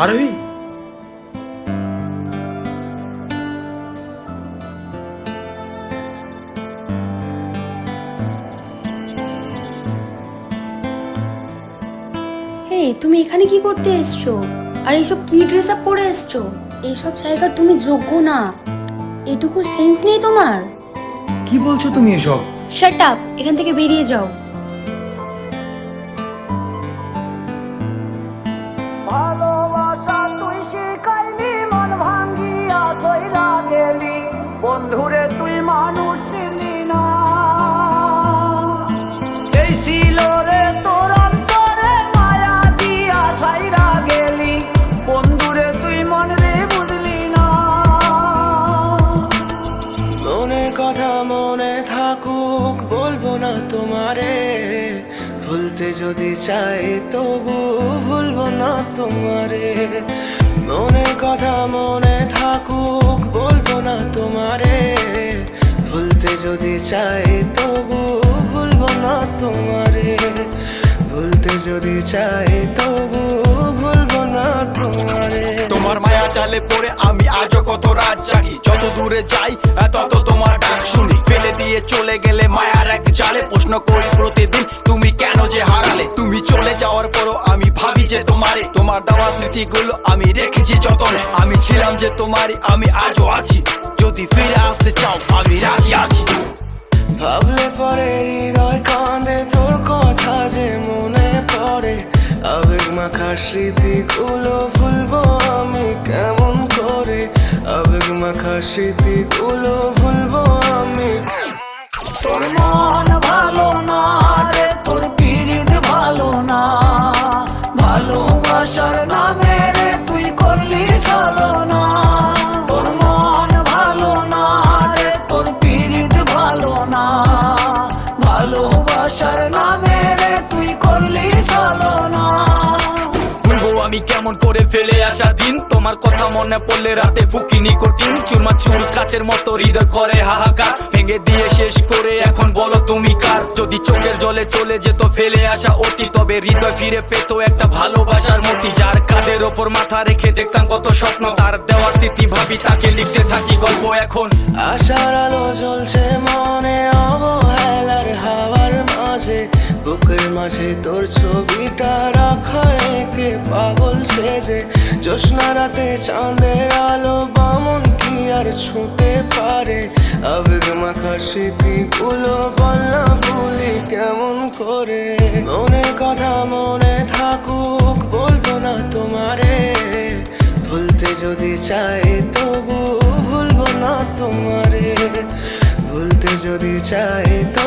আরোহী, তুমি এখানে কি করতে এসছো? আর এইসব কি ড্রেস আপ পরে এসছো? এইসব জায়গার তুমি যোগ্য না। এটুকু সেন্স নেই তোমার? কি বলছো তুমি এসব? শাট আপ, এখান থেকে বেরিয়ে যাও। ভালোবাসা তুই শিখাইলি, মন ভাঙ্গিয়া কইরা গেলি, বন্ধুরে তুই মানুষ চিনি না। এই ছিল রে তোর অন্তরে মায়া দিয়া ছাইরা গেলি, বন্ধুরে তুই মন রে বুঝলি না। মনের কথা মনে থাকুক, বলবো না তোমারে, ভুলতে যদি চাই তবু ভুলবো না তোমারে। মনের কথা মনে থাকুক, বলবো না তোমারে, ভুলতে যদি চাই তবু ভুলবো না তোমারে। ভুলতে যদি চাই তবু ভুলবো না তোমারে। তোমার মায়া জালে পড়ে আমি আজও কত রাত জাগি, যত দূরে যাই তত তোমার ডাক শুনি। ফেলে দিয়ে চলে গেলে মায়ার এক জালে, প্রশ্ন করি প্রতিদিন তুমি কেন যে হারালে। তুমি চলে যাওয়ার পরও আমি ভাবি যে তোমারে, তোমার দেওয়া স্মৃতিগুলো আমি রেখেছি যতনে। আমি ছিলাম যে তোমারই, আমি আজও আছি, যদি ফিরে আসতে চাও আমি রাজি আছি। ভাবলে পরে হৃদয় কাঁদে, তোর কথা যে মনে পড়ে। আবেগ মাখা স্মৃতিগুলো ভুলবো আমি কেমন করে। আবেগ মাখা স্মৃতিগুলো ভুলবো আমি। তোর মন ভালো না রে, তোর পিরিত ভালো না, ভালোবাসার নামে রে তুই করলি ছলনা। তোর মন ভালো না রে, তোর পিরিত ভালো না, ভালোবাসার নামে রে তুই করলি ছলনা। ভুলবো আমি কেমন করে ফেলে আসা দিন, তোমার কথা মনে পড়লে রাতে ফুকি নিকোটিন। চুরমা চুর কাচের মতো হৃদয় করে হাহাকার, ভেঙে দিয়ে শেষ করে এখন বলো তুমি কার। যদি চোখের জলে চলে যেত ফেলে আসা অতি, তবে হৃদয় ফিরে পেত একটা ভালোবাসার মতি। যার কাঁধের ওপর মাথা রেখে দেখতাম কত স্বপ্ন, তার দেওয়ার স্মৃতি ভাবি তাকে লিখতে থাকি গল্প এখন। আশার আলো জ্বলছে মনে অবহেলার হাওয়ার মাঝে, বুকের মাঝে তোর ছবিটা রাখা একে পাগল সেজে। জ্যোৎস্না রাতে চাঁদের আলো বামন কি আর ছুঁতে পারে। আবেগ মাখা স্মৃতিগুলো বলনা ভুলি কেমন করে। মনের কথা মনে থাকুক, বলবো না তোমারে, ভুলতে যদি চাই তবু ভুলবো না তোমারে। ভুলতে যদি চাই তো